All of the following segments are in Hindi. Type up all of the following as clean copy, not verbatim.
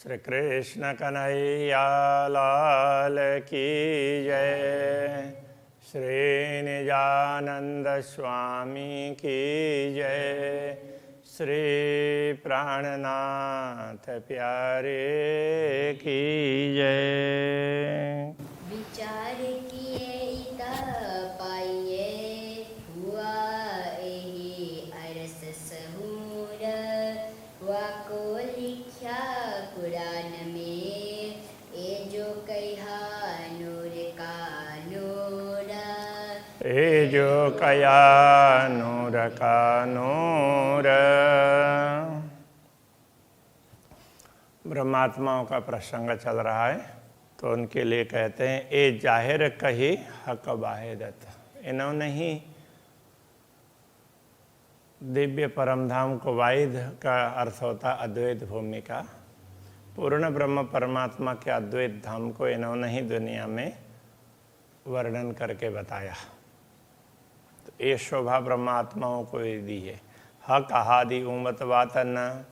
श्री कृष्ण कन्हैया लाल की जय। श्री निजानंद स्वामी की जय। श्री प्राणनाथ प्यारे की जय। विचार किए पाइए हुआ एहि अरस सहूर, वाको लिख्या पुराण में, ए जो कहा नूर का नूर। ए जो कया नूर का नूर। ब्रह्मात्माओं का प्रसंग चल रहा है, तो उनके लिए कहते हैं ए जाहिर कही हक वाहिदत। इन्होंने ही दिव्य परमधाम को, वाहिद का अर्थ होता अद्वैत भूमि का, पूर्ण ब्रह्म परमात्मा के अद्वैत धाम को इन्होंने ही दुनिया में वर्णन करके बताया। तो ये शोभा ब्रह्मात्माओं को ही दी है। हक आदि उमत वातन,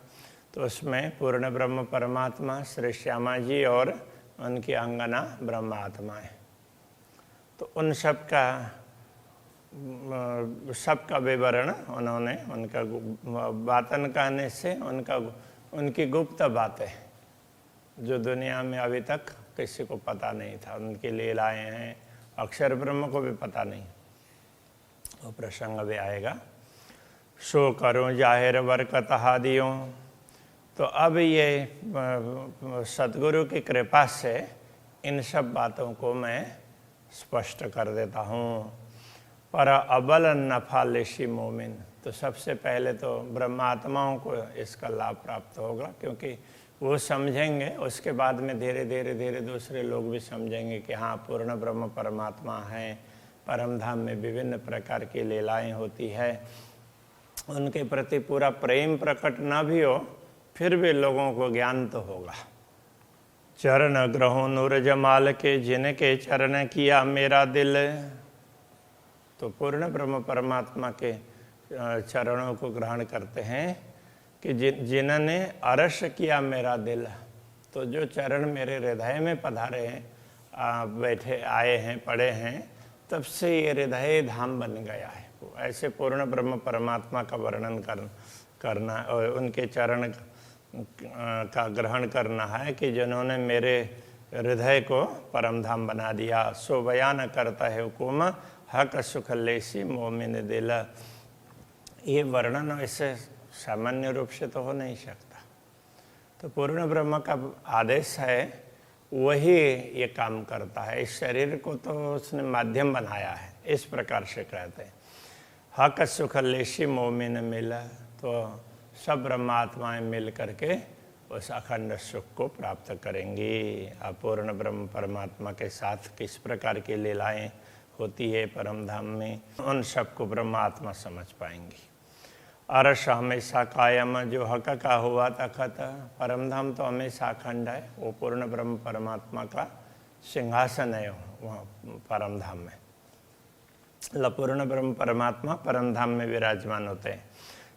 तो उसमें पूर्ण ब्रह्म परमात्मा श्री श्यामा जी और उनकी अंगना ब्रह्मात्माएं, तो उन सबका विवरण उन्होंने, उनका वातन कहने से उनकी गुप्त बातें जो दुनिया में अभी तक किसी को पता नहीं था, उनके लीलाएं हैं, अक्षर ब्रह्म को भी पता नहीं, वो प्रसंग भी आएगा। सो करूं जाहिर बरकत हादियों। तो अब ये सतगुरु की कृपा से इन सब बातों को मैं स्पष्ट कर देता हूँ। पर अबल नफा लेशी मोमिन, तो सबसे पहले तो ब्रह्मात्माओं को इसका लाभ प्राप्त होगा, क्योंकि वो समझेंगे, उसके बाद में धीरे धीरे दूसरे लोग भी समझेंगे कि हाँ पूर्ण ब्रह्म परमात्मा है, परमधाम में विभिन्न प्रकार की लीलाएं होती है। उनके प्रति पूरा प्रेम प्रकट न भी हो, फिर भी लोगों को ज्ञान तो होगा। चरण ग्रहों नूर जमाल के, जिनके चरण किया मेरा दिल। तो पूर्ण ब्रह्म परमात्मा के चरणों को ग्रहण करते हैं कि जिन्होंने अरश किया मेरा दिल। तो जो चरण मेरे हृदय में पधारे हैं, बैठे आए हैं, पड़े हैं, तब से ये हृदय धाम बन गया है। ऐसे पूर्ण ब्रह्म परमात्मा का वर्णन करना और उनके चरण का ग्रहण करना है कि जिन्होंने मेरे हृदय को परमधाम बना दिया। सो बयान करता है हुकुम हक सुख लेसी मोमिन दिल। ये वर्णन ऐसे सामान्य रूप से तो हो नहीं सकता। तो पूर्ण ब्रह्म का आदेश है, वही ये काम करता है। इस शरीर को तो उसने माध्यम बनाया है, इस प्रकार से कहते हैं। हक सुख लेसी मोमिन मिला, तो सब ब्रह्मात्माएं मिल करके उस अखंड सुख को प्राप्त करेंगी। अपूर्ण ब्रह्म परमात्मा के साथ किस प्रकार की लीलाएं होती है परमधाम में, उन सबको ब्रह्मात्मा समझ पाएंगी। अरश हमेशा कायम, जो हक का हुआ तखत। परमधाम तो हमेशा अखंड है, वो पूर्ण ब्रह्म परमात्मा का सिंहासन है वहाँ परमधाम में। पूर्ण ब्रह्म परमात्मा परमधाम में विराजमान होते हैं।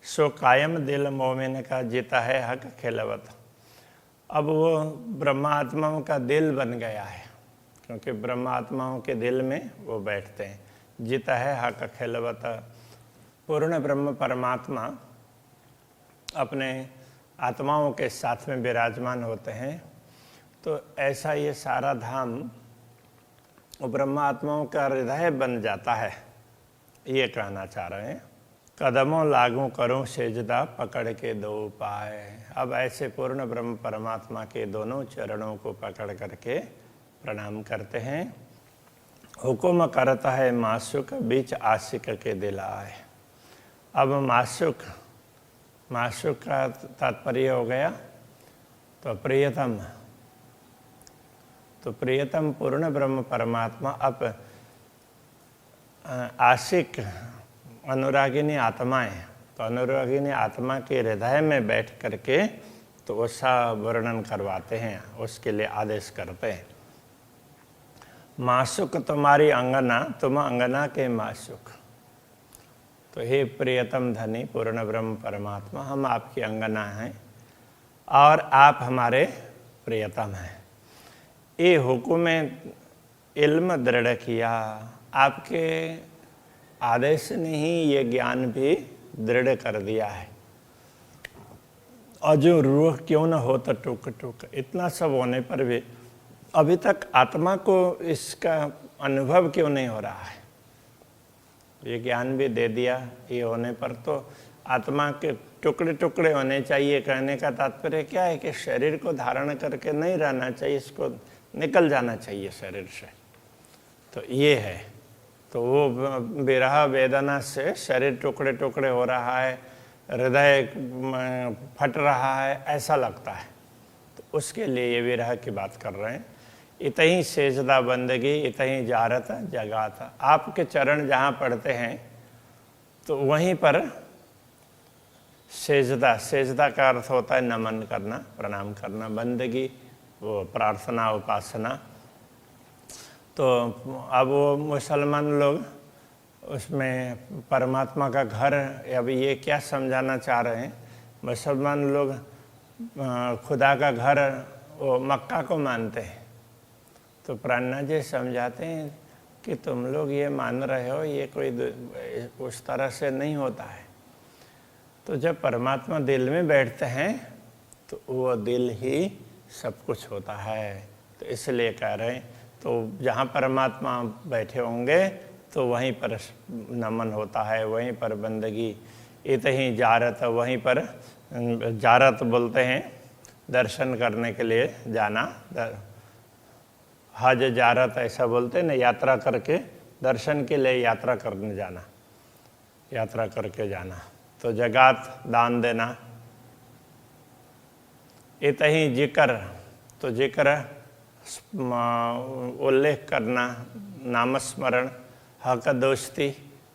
सो कायम दिल मोमिन का जीता है हक खिलवत। अब वो ब्रह्मात्माओं का दिल बन गया है, क्योंकि ब्रह्मात्माओं के दिल में वो बैठते हैं। जीता है हक खिलवत। पूर्ण ब्रह्म परमात्मा अपने आत्माओं के साथ में विराजमान होते हैं। तो ऐसा ये सारा धाम ब्रह्मात्माओं का हृदय बन जाता है, ये कहना चाह रहे हैं। कदमों लागू करूं सेजदा, पकड़ के दो पाए। अब ऐसे पूर्ण ब्रह्म परमात्मा के दोनों चरणों को पकड़ करके प्रणाम करते हैं। हुकुम करता है मासुक, बीच आशिक के दिल आए। अब मासुक का तात्पर्य हो गया तो प्रियतम। तो प्रियतम पूर्ण ब्रह्म परमात्मा अब आशिक अनुरागिनी आत्माएं, तो अनुरागिनी आत्मा के हृदय में बैठ करके तो उसका वर्णन करवाते हैं, उसके लिए आदेश करते हैं। मासुक तुम्हारी अंगना, तुम अंगना के मासुक। तो हे प्रियतम धनी पूर्ण ब्रह्म परमात्मा, हम आपकी अंगना हैं और आप हमारे प्रियतम है। ये हुक्म इल्म दृढ़ किया, आपके आदेश ने ही ये ज्ञान भी दृढ़ कर दिया है। और जो रूह क्यों न हो तो टुक टुक, इतना सब होने पर भी अभी तक आत्मा को इसका अनुभव क्यों नहीं हो रहा है? ये ज्ञान भी दे दिया, ये होने पर तो आत्मा के टुकड़े टुकड़े होने चाहिए। कहने का तात्पर्य क्या है कि शरीर को धारण करके नहीं रहना चाहिए, इसको निकल जाना चाहिए शरीर से। तो ये है, तो वो विरह वेदना से शरीर टुकड़े टुकड़े हो रहा है, हृदय फट रहा है, ऐसा लगता है। तो उसके लिए ये विरह की बात कर रहे हैं। इतही सेजदा बंदगी, इतही जारत जगाता। आपके चरण जहाँ पड़ते हैं तो वहीं पर सेजदा, सेजदा का अर्थ होता है नमन करना, प्रणाम करना। बंदगी वो प्रार्थना, उपासना। तो अब वो मुसलमान लोग उसमें परमात्मा का घर, अब ये क्या समझाना चाह रहे हैं? मुसलमान लोग खुदा का घर वो मक्का को मानते हैं। तो प्राणनाथ जी समझाते हैं कि तुम लोग ये मान रहे हो, ये कोई उस तरह से नहीं होता है। तो जब परमात्मा दिल में बैठते हैं तो वो दिल ही सब कुछ होता है। तो इसलिए कह रहे हैं, तो जहाँ परमात्मा बैठे होंगे तो वहीं पर नमन होता है, वहीं पर बंदगी। इतही जारत, वहीं पर जारत बोलते हैं दर्शन करने के लिए जाना। हज जारत ऐसा बोलते हैं ना, यात्रा करके दर्शन के लिए यात्रा करने जाना, यात्रा करके जाना। तो जगात दान देना। इतही जिक्र, तो जिक्र उल्लेख करना, नामस्मरण। हक दोस्ती,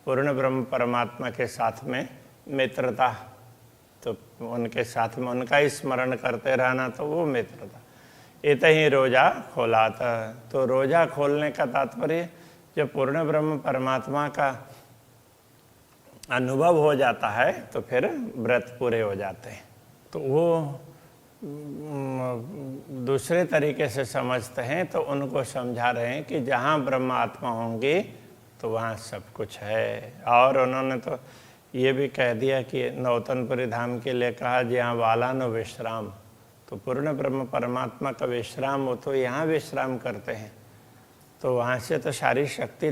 पूर्ण ब्रह्म परमात्मा के साथ में मित्रता, तो उनके साथ में उनका ही स्मरण करते रहना, तो वो मित्रता। इतही रोजा खोला था, तो रोजा खोलने का तात्पर्य जब पूर्ण ब्रह्म परमात्मा का अनुभव हो जाता है तो फिर व्रत पूरे हो जाते हैं। तो वो दूसरे तरीके से समझते हैं, तो उनको समझा रहे हैं कि जहाँ ब्रह्म आत्मा होंगी तो वहाँ सब कुछ है। और उन्होंने तो ये भी कह दिया कि नौतनपुरी धाम के लिए कहा जहाँ वाला न विश्राम, तो पूर्ण ब्रह्म परमात्मा का विश्राम हो तो यहाँ विश्राम करते हैं। तो वहाँ से तो सारी शक्ति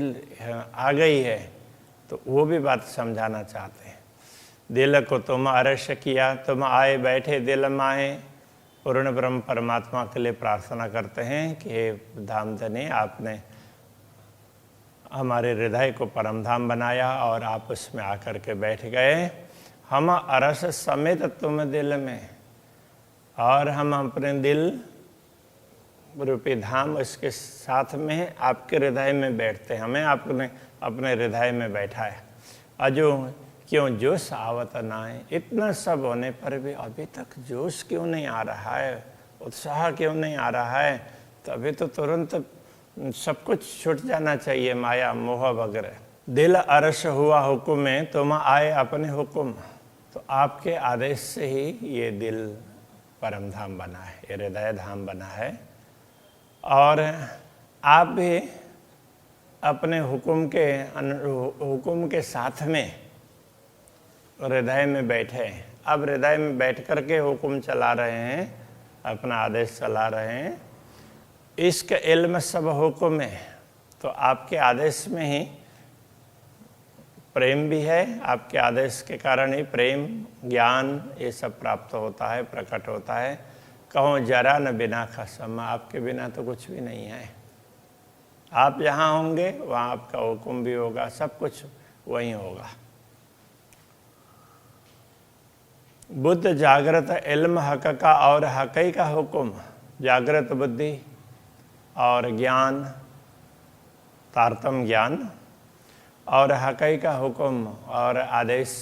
आ गई है। तो वो भी बात समझाना चाहते हैं। दिल को तुम अरश किया, तुम आए बैठे दिल माए। पूर्ण ब्रह्म परमात्मा के लिए प्रार्थना करते हैं कि हे धामधनी, आपने हमारे हृदय को परमधाम बनाया और आप उसमें आकर के बैठ गए। हम अरस समेत तुम दिल में, और हम अपने दिल रूपी धाम उसके साथ में आपके हृदय में बैठते हैं। हमें आपने अपने हृदय में बैठा है। अजो क्यों जोश आवत ना है, इतना सब होने पर भी अभी तक जोश क्यों नहीं आ रहा है, उत्साह क्यों नहीं आ रहा है? तो अभी तो तुरंत सब कुछ छूट जाना चाहिए, माया मोह वगैरह। दिल अरश हुआ हुक्म में, तुम आए अपने हुक्म। तो आपके आदेश से ही ये दिल परम धाम बना है, ये हृदय धाम बना है। और आप भी अपने हुक्म के साथ में हृदय में बैठे हैं। अब हृदय में बैठ करके हुक्म चला रहे हैं, अपना आदेश चला रहे हैं। इश्क इल्म सब हुक्म है, तो आपके आदेश में ही प्रेम भी है। आपके आदेश के कारण ही प्रेम, ज्ञान ये सब प्राप्त होता है, प्रकट होता है। कहो जरा न बिना खसम, आपके बिना तो कुछ भी नहीं है। आप जहाँ होंगे वहाँ आपका हुक्म भी होगा, सब कुछ वहीं होगा। बुद्ध जागृत इल्म हक का और हकई का हुक्म, जागृत बुद्धि और ज्ञान, तारतम ज्ञान और हकई का हुक्म और आदेश,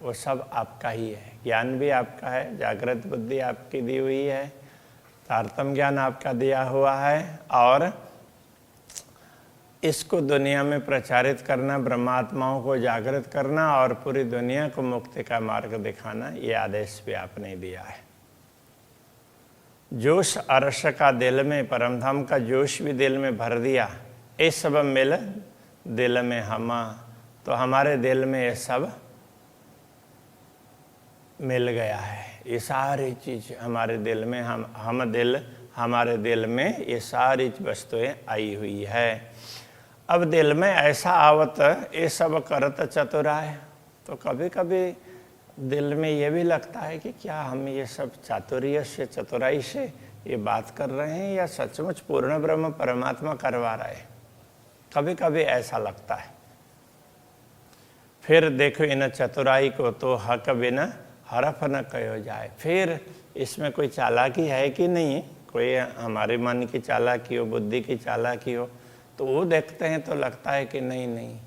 वो सब आपका ही है। ज्ञान भी आपका है, जागृत बुद्धि आपकी दी हुई है, तारतम ज्ञान आपका दिया हुआ है, और इसको दुनिया में प्रचारित करना, ब्रह्मात्माओं को जागृत करना और पूरी दुनिया को मुक्ति का मार्ग दिखाना, ये आदेश भी आपने दिया है। जोश अरस का दिल में, परमधाम का जोश भी दिल में भर दिया। ये सब मिल दिल में हमा, तो हमारे दिल में ये सब मिल गया है। ये सारी चीज़ हमारे दिल में, हमारे दिल में ये सारी वस्तुएं आई हुई है। अब दिल में ऐसा आवत ये सब करत चतुराय, तो कभी कभी दिल में ये भी लगता है कि क्या हम ये सब चातुर्य से, चतुराई से ये बात कर रहे हैं या सचमुच पूर्ण ब्रह्म परमात्मा करवा रहे हैं। कभी कभी ऐसा लगता है। फिर देखो इन चतुराई को तो हक बिना हरफ न कहो जाए। फिर इसमें कोई चालाकी है कि नहीं, कोई हमारे मन की चालाकी हो, बुद्धि की चालाकी हो, तो वो देखते हैं तो लगता है कि नहीं,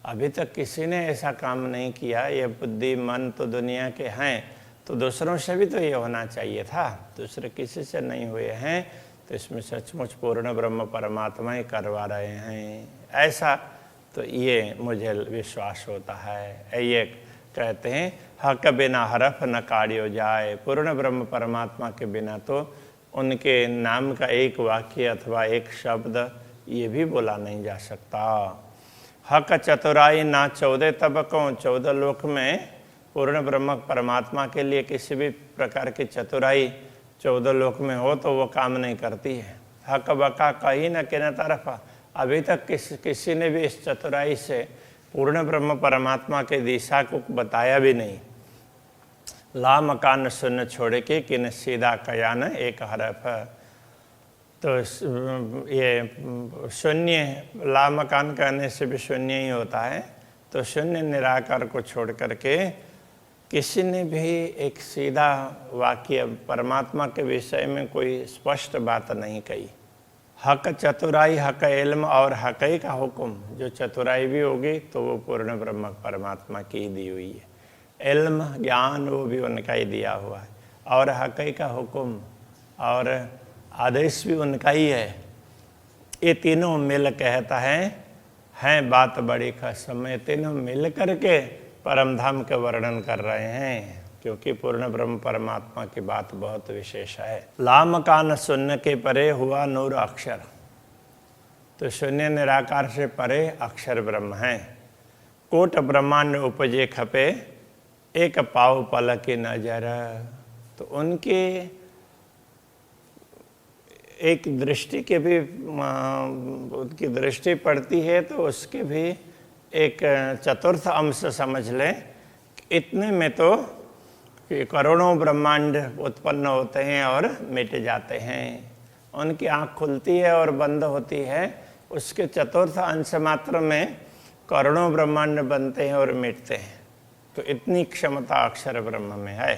अभी तक किसी ने ऐसा काम नहीं किया। ये बुद्धि मन तो दुनिया के हैं, तो दूसरों से भी तो ये होना चाहिए था, दूसरे किसी से नहीं हुए हैं, तो इसमें सचमुच पूर्ण ब्रह्म परमात्मा ही करवा रहे हैं, ऐसा तो ये मुझे विश्वास होता है। ये कहते हैं हक बिना हरफ न काढ़ियो जाए। पूर्ण ब्रह्म परमात्मा के बिना तो उनके नाम का एक वाक्य अथवा एक शब्द ये भी बोला नहीं जा सकता। हक चतुराई ना 14 तबकों, 14 लोक में पूर्ण ब्रह्म परमात्मा के लिए किसी भी प्रकार की चतुराई 14 लोक में हो तो वो काम नहीं करती है। हक बका कहीं न किन तरफ, अभी तक किसी ने भी इस चतुराई से पूर्ण ब्रह्म परमात्मा के दिशा को बताया भी नहीं। ला मकान शून्य छोड़ के किन सीधा कयान एक हरफ, तो ये शून्य, ला मकान कहने से भी शून्य ही होता है, तो शून्य निराकार को छोड़ करके किसी ने भी एक सीधा वाक्य परमात्मा के विषय में कोई स्पष्ट बात नहीं कही। हक चतुराई, हक इल्म और हकई का हुक्म, जो चतुराई भी होगी तो वो पूर्ण ब्रह्म परमात्मा की ही दी हुई है। इल्म ज्ञान वो भी उनका ही दिया हुआ है, और हकई का हुक्म और आदेश भी उनका ही है। ये तीनों मिल कहता है बात बड़ी खसम। ये तीनों मिल करके परमधाम के वर्णन कर रहे हैं, क्योंकि पूर्ण ब्रह्म परमात्मा की बात बहुत विशेष है। लाम कान शून्य के परे हुआ नूर अक्षर, तो शून्य निराकार से परे अक्षर ब्रह्म है। कोट ब्रह्मांड उपजे खपे एक पाव पल की नजर, तो उनके एक दृष्टि के भी, उनकी दृष्टि पड़ती है तो उसके भी एक चतुर्थ अंश समझ लें। इतने में तो कि करोड़ों ब्रह्मांड उत्पन्न होते हैं और मिट जाते हैं। उनकी आँख खुलती है और बंद होती है, उसके चतुर्थ अंश मात्र में करोड़ों ब्रह्मांड बनते हैं और मिटते हैं। तो इतनी क्षमता अक्षर ब्रह्म में है।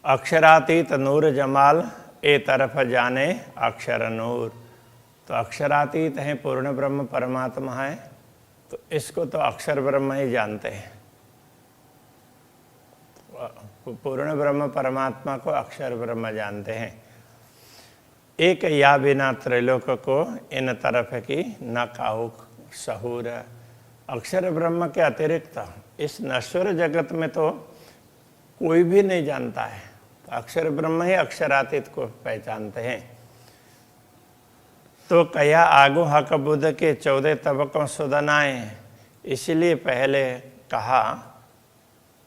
अक्षरातीत नूर जमाल ए तरफ जाने अक्षर नूर, तो अक्षरातीत है, पूर्ण ब्रह्म परमात्मा है, तो इसको तो अक्षर ब्रह्म ही जानते हैं। पूर्ण ब्रह्म परमात्मा को अक्षर ब्रह्म जानते हैं। एक या बिना त्रैलोक को इन तरफ की न काहू सहूर, अक्षर ब्रह्म के अतिरिक्त इस नश्वर जगत में तो कोई भी नहीं जानता है, तो अक्षर ब्रह्म ही अक्षरातीत को पहचानते हैं। तो कया आगो हक बुद्ध के 14 तबकों सुदनाए, इसलिए पहले कहा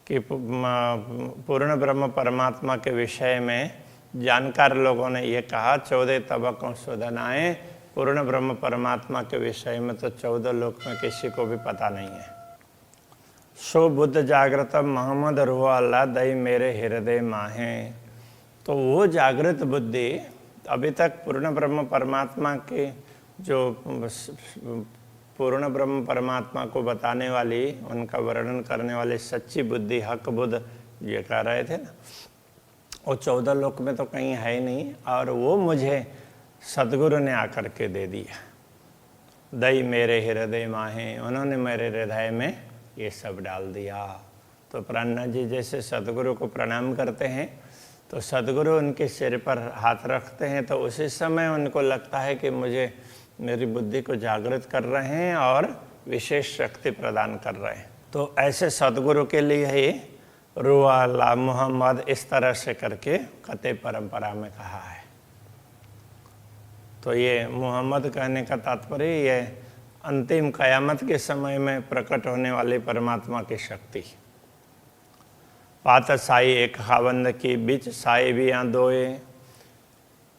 कि पूर्ण ब्रह्म परमात्मा के विषय में जानकार लोगों ने ये कहा 14 तबकों सुदनाए, पूर्ण ब्रह्म परमात्मा के विषय में तो 14 लोक में किसी को भी पता नहीं है। सो बुद्ध जागृत मोहम्मद रूह अल्लाह दई मेरे हृदय माहे, तो वो जागृत बुद्धि अभी तक पूर्ण ब्रह्म परमात्मा के, जो पूर्ण ब्रह्म परमात्मा को बताने वाली, उनका वर्णन करने वाली सच्ची बुद्धि, हक बुद्ध ये कह रहे थे ना, वो 14 लोक में तो कहीं है ही नहीं, और वो मुझे सदगुरु ने आकर के दे दिया। दई मेरे हृदय माहे, उन्होंने मेरे हृदय में ये सब डाल दिया। तो प्राणनाथ जी जैसे सदगुरु को प्रणाम करते हैं, तो सदगुरु उनके सिर पर हाथ रखते हैं, तो उसी समय उनको लगता है कि मुझे, मेरी बुद्धि को जागृत कर रहे हैं और विशेष शक्ति प्रदान कर रहे हैं। तो ऐसे सदगुरु के लिए ही रूह अल्लाह मोहम्मद इस तरह से करके कते परंपरा में कहा है। तो ये मोहम्मद कहने का तात्पर्य ये अंतिम कयामत के समय में प्रकट होने वाली परमात्मा की शक्ति। पात साई एक खाबंद की बीच साई भी यहाँ दोए।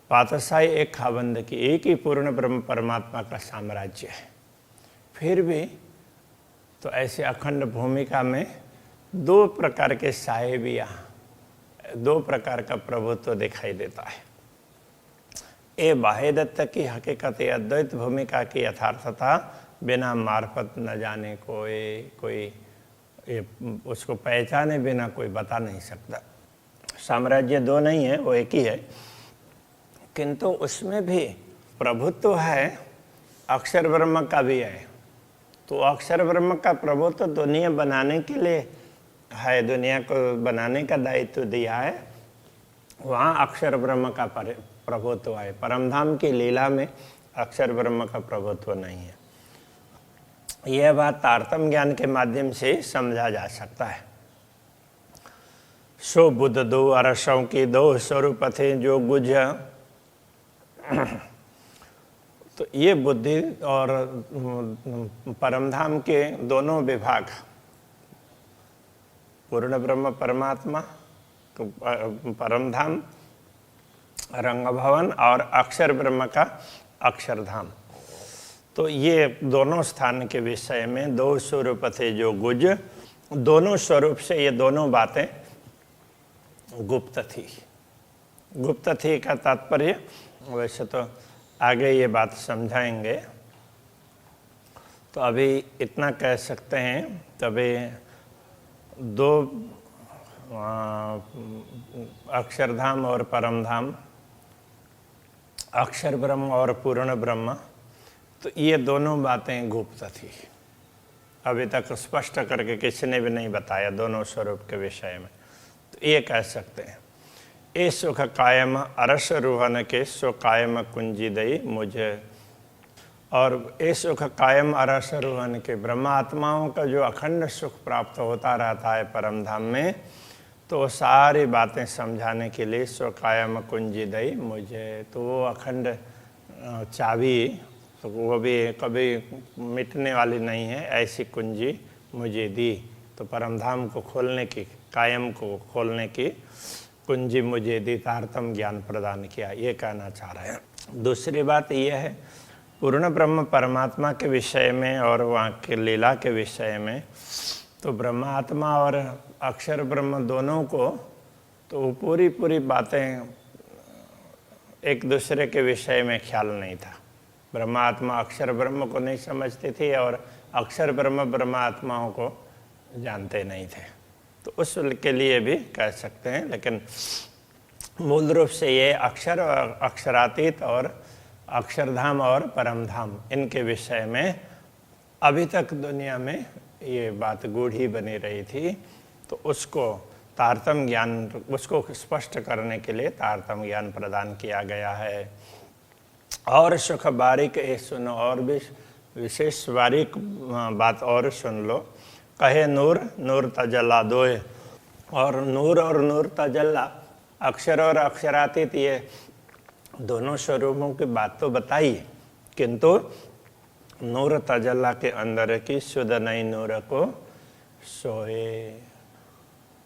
पात साई एक खाबंद की, एक ही पूर्ण ब्रह्म परमात्मा का साम्राज्य है, फिर भी तो ऐसे अखंड भूमिका में दो प्रकार के साए भी यहाँ, दो प्रकार का प्रभुत्व दिखाई देता है। ये बाह्य दत्त की हकीकत अद्वैत भूमिका की यथार्थता बिना मार्फत न जाने कोई ये उसको पहचाने बिना कोई बता नहीं सकता। साम्राज्य दो नहीं है, वो एक ही है, किंतु उसमें भी प्रभुत्व है, अक्षर ब्रह्म का भी है। तो अक्षर ब्रह्म का प्रभुत्व दुनिया बनाने के लिए है, दुनिया को बनाने का दायित्व दिया है, वहाँ अक्षर ब्रह्म का प्रभुत्व है। परमधाम की लीला में अक्षर ब्रह्म का प्रभुत्व नहीं है। यह बात तारतम्य ज्ञान के माध्यम से समझा जा सकता है। सो बुद्ध दो अरसों की दो स्वरूप थे जो गुज। तो ये बुद्धि और परमधाम के दोनों विभाग, पूर्ण ब्रह्म परमात्मा परमधाम रंग भवन और अक्षर ब्रह्म का अक्षरधाम, तो ये दोनों स्थान के विषय में दो स्वरूप थे जो गुज। दोनों स्वरूप से ये दोनों बातें गुप्त थी। गुप्त थी का तात्पर्य वैसे तो आगे ये बात समझाएंगे, तो अभी इतना कह सकते हैं। तभी दो अक्षरधाम और परमधाम, अक्षर ब्रह्म और पूर्ण ब्रह्म, तो ये दोनों बातें गुप्त थी। अभी तक स्पष्ट करके किसी ने भी नहीं बताया दोनों स्वरूप के विषय में। तो ये कह सकते हैं, ए सुख कायम अरस रूहन के सो कायम कुंजी दई मुझे। और ए सुख कायम अरस रूहन के, ब्रह्मात्माओं का जो अखंड सुख प्राप्त होता रहता है परमधाम में, तो सारी बातें समझाने के लिए सो कायम कुंजी दई मुझे। तो वो अखंड चाबी, तो वो भी कभी मिटने वाली नहीं है, ऐसी कुंजी मुझे दी। तो परमधाम को खोलने की, कायम को खोलने की कुंजी मुझे दी, तारतम्य ज्ञान प्रदान किया, ये कहना चाह रहे हैं। दूसरी बात यह है, पूर्ण ब्रह्म परमात्मा के विषय में और वहाँ के लीला के विषय में, तो ब्रह्मात्मा और अक्षर ब्रह्म दोनों को तो पूरी बातें एक दूसरे के विषय में ख्याल नहीं था। ब्रह्मात्मा अक्षर ब्रह्म को नहीं समझते थे और अक्षर ब्रह्म ब्रह्मात्माओं को जानते नहीं थे। तो उस के लिए भी कह सकते हैं, लेकिन मूल रूप से ये अक्षर और अक्षरातीत और अक्षरधाम और परमधाम, इनके विषय में अभी तक दुनिया में ये बात गूढ़ी बनी रही थी। तो उसको तारतम्य ज्ञान, उसको स्पष्ट करने के लिए तारतम्य ज्ञान प्रदान किया गया है। और सुख बारीक ये सुनो, और भी विशेष बारीक बात और सुन लो। कहे नूर नूर तजल्ला दोए, और नूर तजल्ला, अक्षर और अक्षरातीत, ये दोनों स्वरूपों की बात तो बताई, किंतु नूर तजल्ला के अंदर की शुद्ध नई नूर को सोए।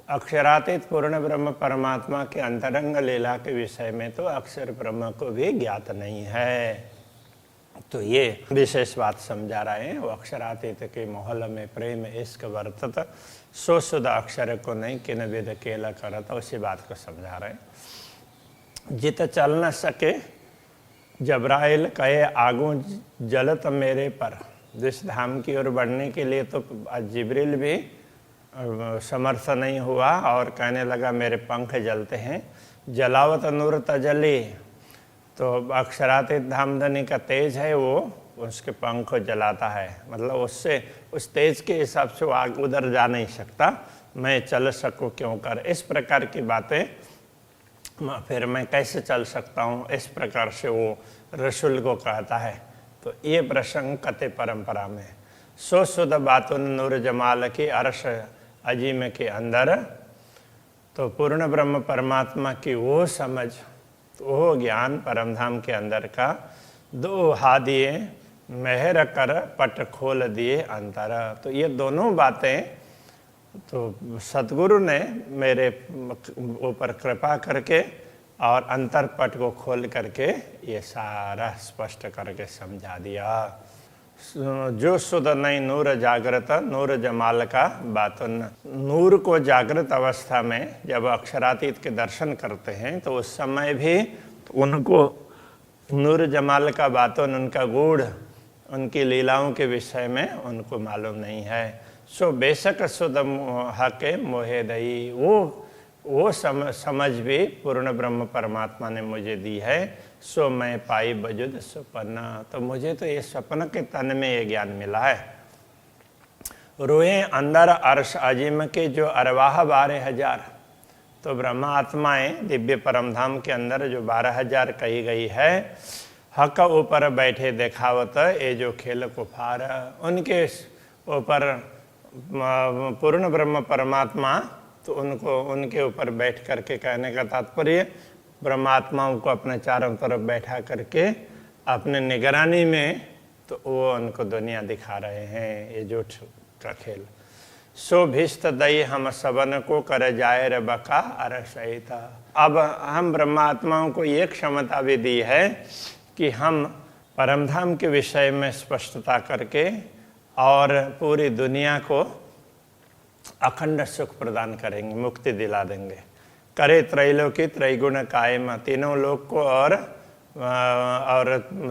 अक्षरातीत पूर्ण ब्रह्म परमात्मा के अंतरंग लीला के विषय में तो अक्षर ब्रह्म को भी ज्ञात नहीं है। तो ये विशेष बात समझा रहे हैं। वो अक्षरातीत के मोहल में प्रेम इश्क वर्तत, सो शुद्ध अक्षर को नहीं किन विध केला करत, उसी बात को समझा रहे हैं। जित चल न सके जबराइल कहे आगू जलत मेरे पर। जिस धाम की ओर बढ़ने के लिए तो जिब्रील भी समर्थ नहीं हुआ और कहने लगा मेरे पंख जलते हैं। जलावत नूर तजली, तो अक्षरातीत धामधनी का तेज है, वो उसके पंख को जलाता है, मतलब उससे उस तेज के हिसाब से वो आग उधर जा नहीं सकता, मैं चल सकूं क्यों कर। इस प्रकार की बातें, फिर मैं कैसे चल सकता हूँ, इस प्रकार से वो रसूल को कहता है। तो ये प्रसंग कते परंपरा में सो शुद्ध बातुन नूर जमाल की अर्श अजीम के अंदर, तो पूर्ण ब्रह्म परमात्मा की वो समझ, वो ज्ञान परमधाम के अंदर का दो हा दिए मेहर कर पट खोल दिए अंतर। तो ये दोनों बातें तो सतगुरु ने मेरे ऊपर कृपा करके और अंतरपट को खोल करके ये सारा स्पष्ट करके समझा दिया। जो सुध नहीं नूर जागृत नूर जमाल का बातन। नूर को जागृत अवस्था में जब अक्षरातीत के दर्शन करते हैं तो उस समय भी उनको नूर जमाल का बातन, उनका गुण, उनकी लीलाओं के विषय में उनको मालूम नहीं है। सो बेशक सुध हके मोहे दई, वो समझ भी पूर्ण ब्रह्म परमात्मा ने मुझे दी है। सो मैं पाई बजुद स्वप्न, तो मुझे तो ये स्वप्न के तन में ये ज्ञान मिला है। रोए अंदर अर्श अजीम के जो अरवाह 12,000, तो ब्रह्मा आत्माएं दिव्य परमधाम के अंदर जो 12,000 कही गई है, हक ऊपर बैठे देखावत ये जो खेल कुफार, उनके ऊपर पूर्ण ब्रह्म परमात्मा तो उनको उनके ऊपर बैठ करके, कहने का तात्पर्य ब्रह्मात्माओं को अपने चारों तरफ बैठा करके अपने निगरानी में तो वो उनको दुनिया दिखा रहे हैं, ये जोठ का खेल। सो भिस्त दई हम सबन को कर जाए रे बका अरसहिता। अब हम ब्रह्मात्माओं को ये क्षमता भी दी है कि हम परमधाम के विषय में स्पष्टता करके और पूरी दुनिया को अखंड सुख प्रदान करेंगे, मुक्ति दिला देंगे। करे त्रैलोकी त्रैगुण कायम, तीनों लोक को और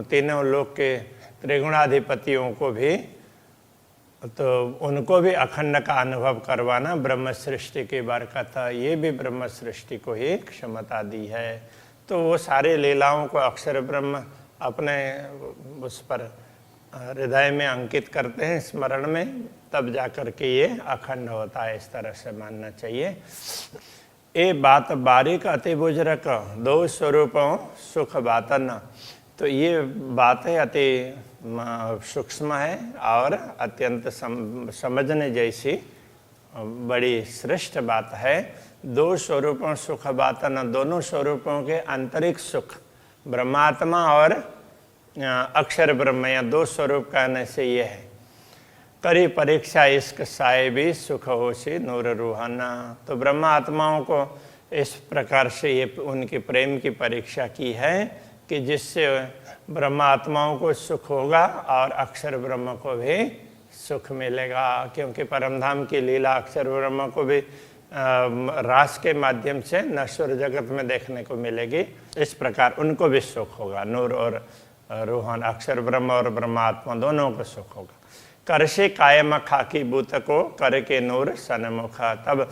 तीनों लोक के त्रिगुणाधिपतियों को भी, तो उनको भी अखंड का अनुभव करवाना ब्रह्म सृष्टि की बरकत, ये भी ब्रह्म सृष्टि को ही क्षमता दी है। तो वो सारे लीलाओं को अक्षर ब्रह्म अपने उस पर हृदय में अंकित करते हैं, स्मरण में, तब जाकर के ये अखंड होता है। इस तरह से मानना चाहिए। ए बात बारीक अति बुजुर्ग दो स्वरूपों सुख बातन, तो ये बातें अति सूक्ष्म है और अत्यंत समझने जैसी बड़ी श्रेष्ठ बात है। दो स्वरूपों सुख बातन, दोनों स्वरूपों के आंतरिक सुख, ब्रह्मात्मा और अक्षर ब्रह्म, या दो स्वरूप कहने से ये है। करी परीक्षा इश्क साहिबी सुख होशी नूर रूहाना, तो ब्रह्मा आत्माओं को इस प्रकार से ये उनकी प्रेम की परीक्षा की है कि जिससे ब्रह्मा आत्माओं को सुख होगा और अक्षर ब्रह्म को भी सुख मिलेगा। क्योंकि परमधाम की लीला अक्षर ब्रह्म को भी रास के माध्यम से नश्वर जगत में देखने को मिलेगी। इस प्रकार उनको भी सुख होगा, नूर और रूहान, अक्षर ब्रह्म और ब्रह्मात्मा दोनों को सुख होगा। कर से कायम खाकी बूत को कर के नूर सनमुखा, तब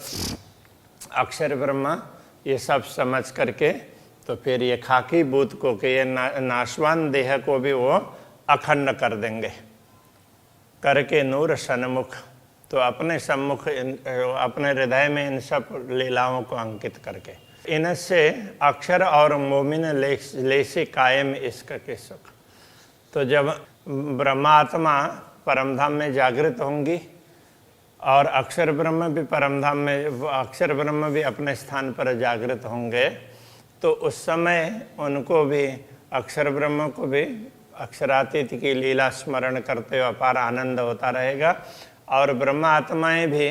अक्षर ब्रह्मा ये सब समझ करके तो फिर ये खाकी बूत को के ये नाशवान देह को भी वो अखंड कर देंगे। करके नूर सन्मुख, तो अपने सम्मुख अपने हृदय में इन सब लीलाओं को अंकित करके इनसे अक्षर और मोमिन लेसी कायम इश्क के सुख। तो जब ब्रह्मात्मा परमधाम में जागृत होंगी और अक्षर ब्रह्म भी परमधाम में, अक्षर ब्रह्म भी अपने स्थान पर जागृत होंगे, तो उस समय उनको भी, अक्षर ब्रह्म को भी अक्षरातीत की लीला स्मरण करते हुए अपार आनंद होता रहेगा। और ब्रह्म आत्माएं भी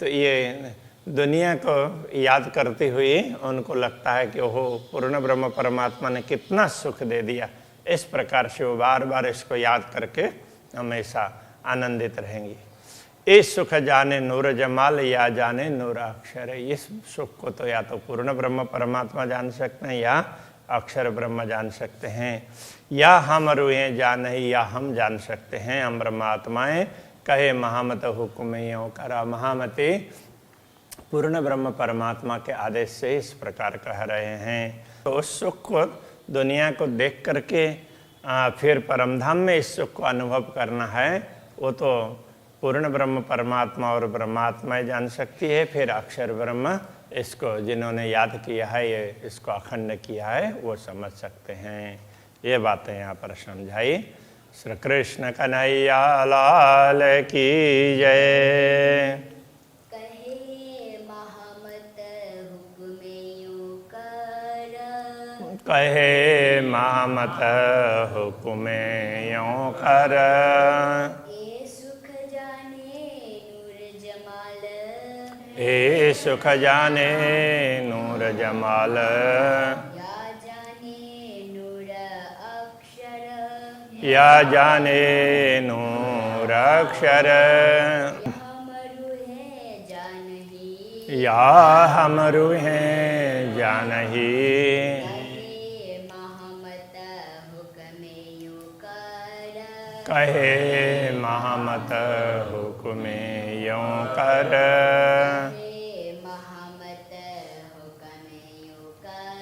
तो ये दुनिया को याद करती हुई उनको लगता है कि ओहो, पूर्ण ब्रह्म परमात्मा ने कितना सुख दे दिया। इस प्रकार से वो बार बार इसको याद करके हमेशा आनंदित रहेंगी। इस सुख जाने नूर जमाल या जाने नूर अक्षर, इस सुख को तो या तो पूर्ण ब्रह्म परमात्मा जान सकते हैं या अक्षर ब्रह्म जान सकते हैं, या हम रूहें जाने या हम जान सकते हैं। हम ब्रह्मात्माएं कहे महामत हुक्म यों करा, महामते पूर्ण ब्रह्म परमात्मा के आदेश से इस प्रकार कह रहे हैं। तो उस सुख को दुनिया को देख करके फिर परमधाम में इस सुख को अनुभव करना है, वो तो पूर्ण ब्रह्म परमात्मा और ब्रह्मात्मा जान सकती है। फिर अक्षर ब्रह्म इसको जिन्होंने याद किया है, ये इसको अखंड किया है, वो समझ सकते हैं। ये बातें यहाँ पर समझाई। श्री कृष्ण कन्हैया लाल की जय। कहे महामत हुक्मे यों कर। ए सुख जाने नूर जमाल, ए सुख जाने नूर जमाल। या जाने नूर अक्षर, या जाने नूर अक्षर। हमरु है जानही, या हमरु हैं जानही। कहे महामत हुक्मे यों कर, कहे महामत हुक्मे यों कर।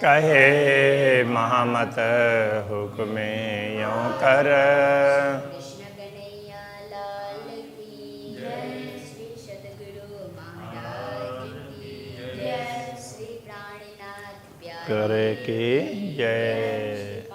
कहे महामत हुक्मे यों कर। कृष्ण कन्हैया लाल की जय, श्री सद्गुरु महाराज की जय, श्री प्राणनाथ प्यारे करे की जय।